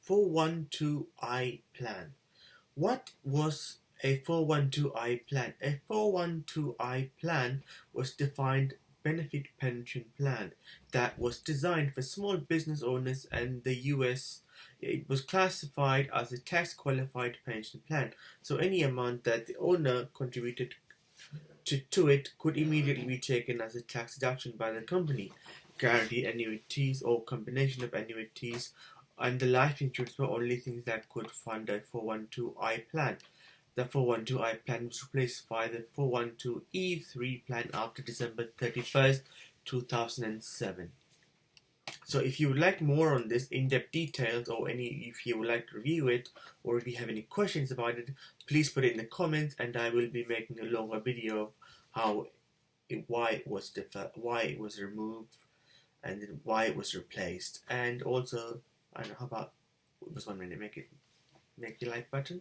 412i plan. What was a 412i plan? A 412i plan was defined benefit pension plan that was designed for small business owners in the US. It was classified as a tax qualified pension plan, so any amount that the owner contributed to it could immediately be taken as a tax deduction by the company. Guaranteed annuities or combination of annuities and the life insurance were only things that could fund a 412i plan. The 412i plan was replaced by the 412e3 plan after December 31st, 2007. So if you would like more on this in-depth details, or if you would like to review it, or if you have any questions about it, please put it in the comments, and I will be making a longer video of why it was removed, and then why it was replaced, and also I don't know how about just 1 minute, make your like button.